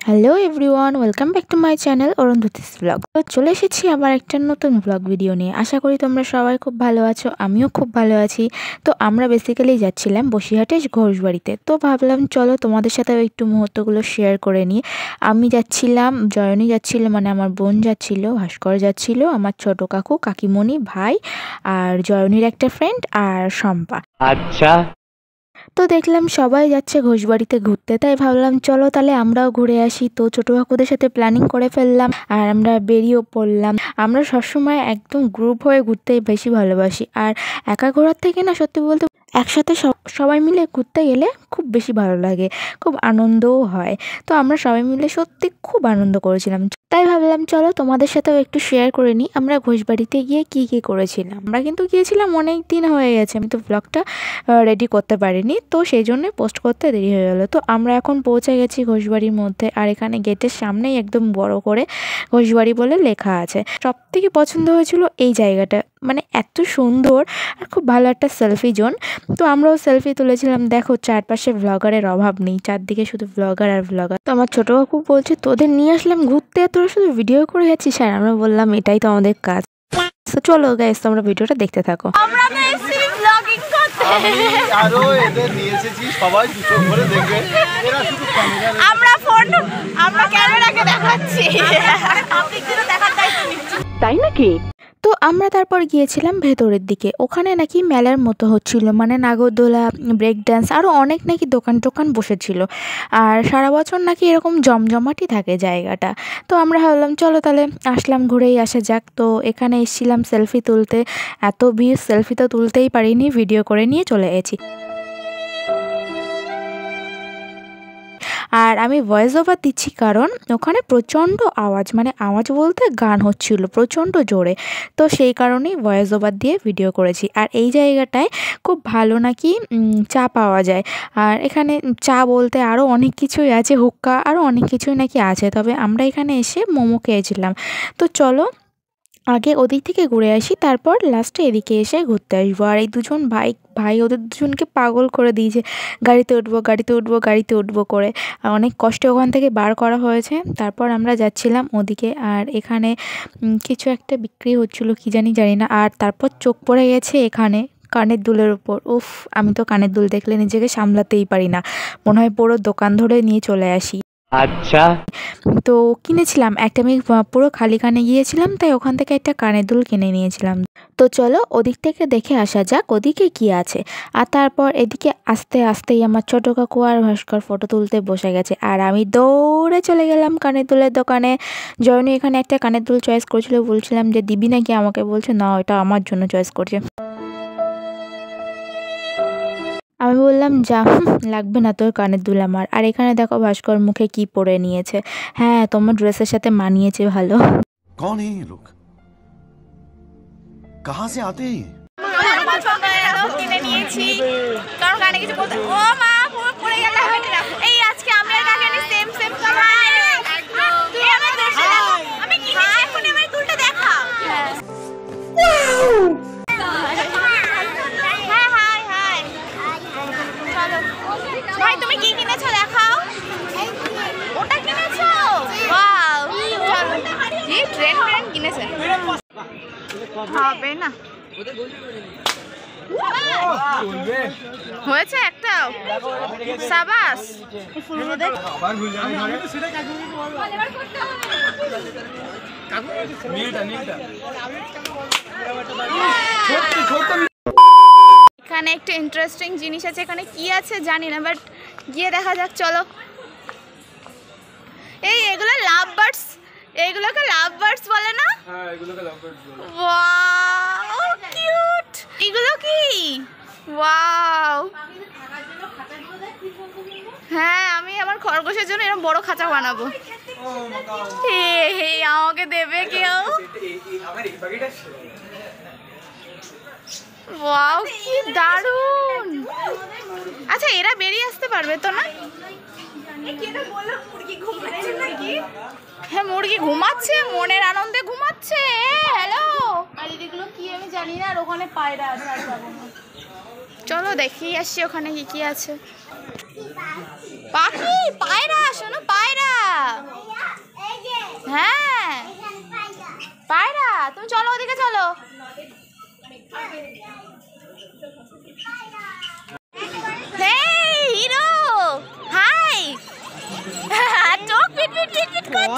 Hello everyone, welcome back to my channel Arundhati's blog. তো চলে এসেছি আবার একটা নতুন ব্লগ ভিডিও নিয়ে। আশা করি তোমরা সবাই খুব ভালো আছো, আমিও খুব ভালো আছি। তো আমরা বেসিক্যালি যাচ্ছিলাম বসিরহাটের ঘোষবাড়িতে। তো ভাবলাম চলো তোমাদের সাথে একটু মুহূর্তগুলো শেয়ার করে নিই। আমি যাচ্ছিলাম, জয়নী যাচ্ছিল, মানে আমার বোন যাচ্ছিল, ভাস্কর যাচ্ছিল, আমার ছোট কাকু, কাকিমণি, ভাই আর জয়নীর একটা ফ্রেন্ড আর শম্পা। আচ্ছা, তো দেখলাম সবাই যাচ্ছে ঘোষবাড়িতে ঘুরতে, তাই ভাবলাম চলো তাহলে আমরাও ঘুরে আসি। তো ছোটো কাকুদের সাথে প্ল্যানিং করে ফেললাম আর আমরা বেরিয়েও পড়লাম। আমরা সবসময় একদম গ্রুপ হয়ে ঘুরতে বেশি ভালোবাসি, আর একা ঘোরার থেকে না সত্যি বলতে একসাথে সবাই মিলে ঘুরতে গেলে খুব বেশি ভালো লাগে, খুব আনন্দও হয়। তো আমরা সবাই মিলে সত্যি খুব আনন্দ করেছিলাম, তাই ভাবলাম চলো তোমাদের সাথেও একটু শেয়ার করে নিই আমরা ঘোষবাড়িতে গিয়ে কী কী করেছিলাম। আমরা কিন্তু গিয়েছিলাম অনেক দিন হয়ে গেছে, আমি তো ব্লগটা রেডি করতে পারিনি, তো সেই জন্য পোস্ট করতে দেরি হয়ে গেলো। তো আমরা এখন পৌঁছে গেছি ঘোষবাড়ির মধ্যে, আর এখানে গেটের সামনেই একদম বড় করে ঘোষবাড়ি বলে লেখা আছে। সব থেকে পছন্দ হয়েছিল এই জায়গাটা, মানে এত সুন্দর আর খুব ভালো একটা সেলফি জোন। তো আমরাও সেলফি তুলেছিলাম। দেখো চারপাশে ব্লগারের অভাব নেই, চারদিকে শুধু ব্লগার আর ব্লগার। তো আমার ছোটো কাকু বলছে তোদের নিয়ে আসলাম ঘুরতে, তোরা শুধু ভিডিও করে যাচ্ছিস। আর আমরা বললাম এটাই তো আমাদের কাজ। তো চলো গাইস, তোমরা ভিডিওটা দেখতে থাকো। আমরা তো এসেছি ব্লগিং করতে, আমি আরো এদের নিয়ে এসেছি, সবাই দুটো করে দেখবে। এরা শুধু ক্যামেরা, আমরা ক্যামেরাকে দেখাচ্ছি, পাবলিকদের দেখার দায়িত্ব নিচ্ছি, তাই নাকি? তো আমরা তারপর গিয়েছিলাম ভেতরের দিকে। ওখানে নাকি মেলার মতো হচ্ছিল, মানে নাগরদোলা, ব্রেক ড্যান্স, আরও অনেক নাকি দোকান টোকান বসেছিল। আর সারা বছর নাকি এরকম জমজমাটি থাকে জায়গাটা। তো আমরা ভাবলাম চলো তাহলে আসলাম, ঘুরেই আসা যাক। তো এখানে এসেছিলাম সেলফি তুলতে, এত ভিড়, সেলফি তো তুলতেই পারিনি, ভিডিও করে নিয়ে চলে গেছি। আর আমি ভয়েস ওভার দিচ্ছি কারণ ওখানে প্রচণ্ড আওয়াজ, মানে আওয়াজ বলতে গান হচ্ছিল প্রচণ্ড জোরে, তো সেই কারণেই ভয়েস ওভার দিয়ে ভিডিও করেছি। আর এই জায়গাটায় খুব ভালো নাকি চা পাওয়া যায়, আর এখানে চা বলতে আরও অনেক কিছুই আছে, হুক্কা, আরও অনেক কিছুই নাকি আছে। তবে আমরা এখানে এসে মোমো খেয়েছিলাম। তো চলো আগে ওদিক থেকে ঘুরে আসি, তারপর লাস্টে এদিকে এসে ঘুরতে আসবো। আর এই দুজন ভাই ওদের দুজনকে পাগল করে দিয়েছে, গাড়িতে উঠবো গাড়িতে উঠবো গাড়িতে উঠবো করে। অনেক কষ্টে ওখান থেকে বার করা হয়েছে। তারপর আমরা যাচ্ছিলাম ওদিকে, আর এখানে কিছু একটা বিক্রি হচ্ছিলো, কি জানি না। আর তারপর চোখ পড়ে গেছে এখানে কানের দুলের উপর। উফ, আমি তো কানের দুল দেখলে নিজেকে সামলাতেই পারি না, মনে হয় পুরো দোকান ধরে নিয়ে চলে আসি। আচ্ছা, তো কিনেছিলাম একটা, আমি পুরো খালি কানে গিয়েছিলাম, তাই ওখান থেকে একটা কানের দুল কিনে নিয়েছিলাম। তো চলো ওদিক থেকে দেখে আসা যাক ওদিকে কি আছে। আর তারপর এদিকে আস্তে আস্তেই আমার ছোটো কাকু আর ভাস্কর ফটো তুলতে বসে গেছে, আর আমি দৌড়ে চলে গেলাম কানের দুলের দোকানে। জয়নী এখানে একটা কানের দুল চয়েস করেছিল, বলছিলাম যে দিবি নাকি আমাকে, বলছে না ওটা আমার জন্য চয়েস করছে। আমি বললাম যা, লাগবে না তোর কানের দুল আমার। আর এখানে দেখো ভাস্কর মুখে কি পরে নিয়েছে। হ্যাঁ, তোমার ড্রেসের সাথে মানিয়েছে ভালো। कौन है ये लोग? कहाँ से आते हैं? কিনে নিয়েছি কারণ কানে কিছু বলতে, ও মা পুরো পড়ে গেল। এই আজকে আমি আর কাকে নি সেম সেম কালার, তুই আমার দেশে দেখো আমি কিনেছি, এখন আমার দুলটা দেখা। ভাই তুমি কি কিনেছো দেখাও। ওটা কিনেছো? ওয়াও, জি ট্রেন কিনেছেন, হবে না হয়েছে একটাও। সাবাস, এখানে একটা ইন্টারেস্টিং জিনিস আছে, এখানে কি আছে জানি না, বাট গিয়ে দেখা যাক চলো। এই এগুলো লাভ বার্ডস, এগুলোকে লাভ বার্ডস বলে না? হ্যাঁ, এগুলোকে লাভ বার্ডস বলে। ওয়াও কিউট, এগুলো কি? ওয়াও, হ্যাঁ আমি আমার খরগোশের জন্য এরকম বড় খাঁচা বানাবো। আমাকে দেবে কেউ? ওয়াও কি দারুণ। আচ্ছা এরা বেরিয়ে আসতে পারবে তো না? হ্যাঁ মুরগি ঘুমাচ্ছে, মনের আনন্দে ঘুমাচ্ছে। হ্যালো। জানি না, আর ওখানে পায়রা আছে, আর যাবো না। চলো দেখি আসছি ওখানে কি কি আছে। পাখি, পায়রা, শোনো পায়রা। হ্যাঁ পায়রা, তুমি চলো ওদিকে চলো। হিরো হাই, चौक पिट पिट पिट पिट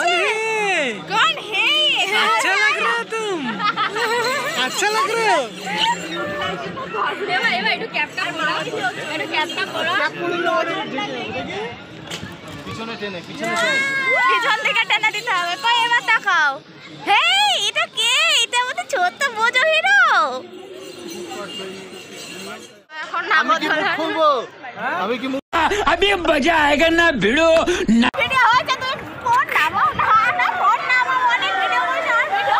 कौन है? अच्छा लग रहा है तुम, अच्छा लग रहे हो। একটু ক্যাপটা করো, একটু ক্যাপটা করো। পিছনে টেনে, পিছনে টেনে, পিছন থেকে টেনে দিতে হবে। কই এবার তাকাও। হেই এটা কে? এটা মতো ছোট বোঝো হিরো। এখন নাম ধরে খুলবো আমি কি अभी मजा आएगा ना भिड़ो ना। ভিডিও হচ্ছে, তুমি ফোন নামাও না, না ফোন নামাও, অনেক ভিডিও করছ আর ভিডিও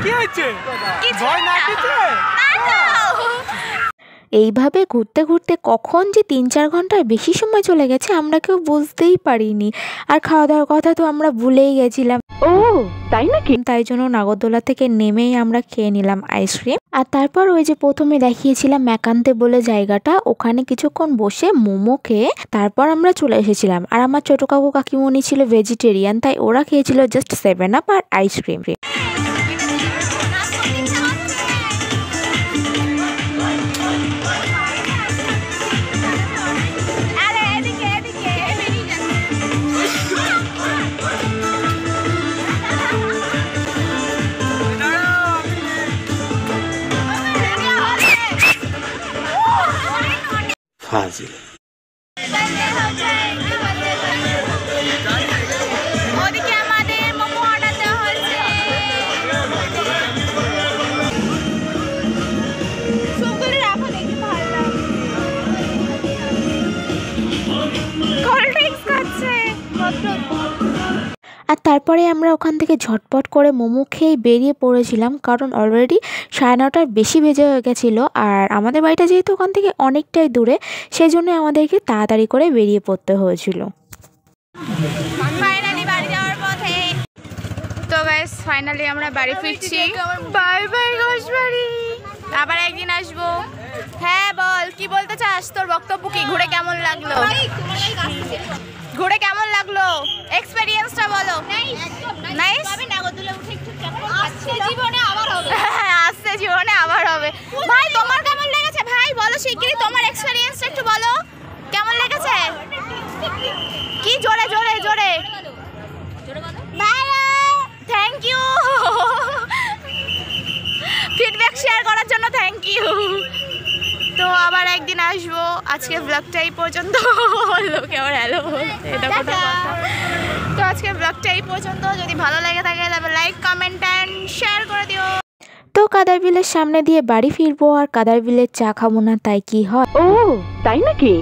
কি হচ্ছে? কিছু ভয় না লাগছে? না। এইভাবে ঘুরতে ঘুরতে কখন যে 3-4 ঘন্টার বেশি সময় চলে গেছে আমরা কেউ বুঝতেই পারিনি। আর খাওয়া দাওয়ার কথা তো আমরা ভুলেই গেছিলাম। ও তাই নাকি? তাই জন্য নাগরদোলা থেকে নেমেই আমরা খেয়ে নিলাম আইসক্রিম। আর তারপর ওই যে প্রথমে দেখিয়েছিলাম ম্যাকান্তে বলে জায়গাটা, ওখানে কিছুক্ষণ বসে মোমো খেয়ে তারপর আমরা চলে এসেছিলাম। আর আমার ছোট কাকু কাকিমণি ছিল ভেজিটেরিয়ান, তাই ওরা খেয়েছিল জাস্ট 7 আপ আর আইসক্রিম। फाजिल ওদিকে আমাদের মোমো অর্ডার দেওয়া হয়েছে। সুন্দরী রাখো, দেখি ভালো লাগে। কোল্ড ড্রিঙ্কস খাচ্ছে। আর তারপরে আমরা ওখান থেকে ঝটপট করে মোমো খেয়ে বেরিয়ে পড়েছিলাম, কারণ অলরেডি 9:30টার বেশি বেজে হয়ে গেছিলো। আর আমাদের বাড়িটা যেহেতু ওখান থেকে অনেকটাই দূরে, সেই জন্য আমাদেরকে তাড়াতাড়ি করে বেরিয়ে পড়তে হয়েছিল। ফাইনালি বাড়ি যাওয়ার পথে। তো গাইস ফাইনালি আমরা বাড়ি ফিরছি। বাই বাই ঘোষবাড়ি, আবার একদিন আসবো। হ্যাঁ বল, কি বলতে চাস? তোর বক্তব্য কি? ঘুরে কেমন লাগলো? ঘুরে কেমন লাগলো? এক্সপেরিয়েন্সটা বলো। নাইস। আসছে জীবনে আবার হবে। আসছে জীবনে আবার হবে। ভাই তোমার কেমন লেগেছে? ভাই বলো শিগগিরই তোমার এক্সপেরিয়েন্সটা একটু বলো, কেমন লেগেছে? কি জোরে জোরে জোরে ভালো, থ্যাংক ইউ। ফিডব্যাক শেয়ার করার জন্য থ্যাংক ইউ। তো আবার একদিন আসবো। আজকে ব্লগটা এই পর্যন্ত। লোকে আবার হ্যালো বলছে, এটা কোনো কথা? তো আজকে ব্লগটা এই পর্যন্ত। যদি ভালো লেগে থাকে তবে লাইক কমেন্ট অ্যান্ড শেয়ার করে দিও। তো কাদার বিলের সামনে দিয়ে বাড়ি ফিরবো, আর কাদার বিলের চা খাবো না তাই কি হয়? ও তাই নাকি?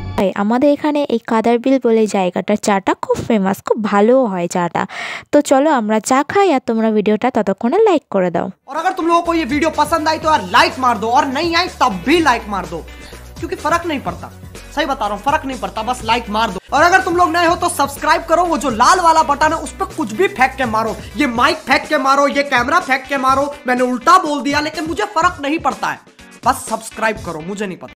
আমাদের এখানে এই কাদার বিল বলে জায়গাটার চাটা খুব ফেমাস, খুব ভালো হয় চাটা। তো চলো আমরা চা খাই, আর তোমরা ভিডিওটা ততক্ষণে লাইক করে দাও। और अगर तुम लोगों को ये वीडियो पसंद आई तो यार लाइक मार दो, और नहीं आई तब भी लाइक मार दो, क्योंकि फर्क नहीं पड़ता। सही बता रहा हूँ, फर्क नहीं पड़ता, बस लाइक मार दो। और अगर तुम लोग नए हो तो सब्सक्राइब करो, वो जो लाल वाला बटन है उस पर कुछ भी फेंक के मारो, ये माइक फेंक के मारो, ये कैमरा फेंक के मारो, मैंने उल्टा बोल दिया लेकिन मुझे फर्क नहीं पड़ता है, बस सब्सक्राइब करो, मुझे नहीं पता।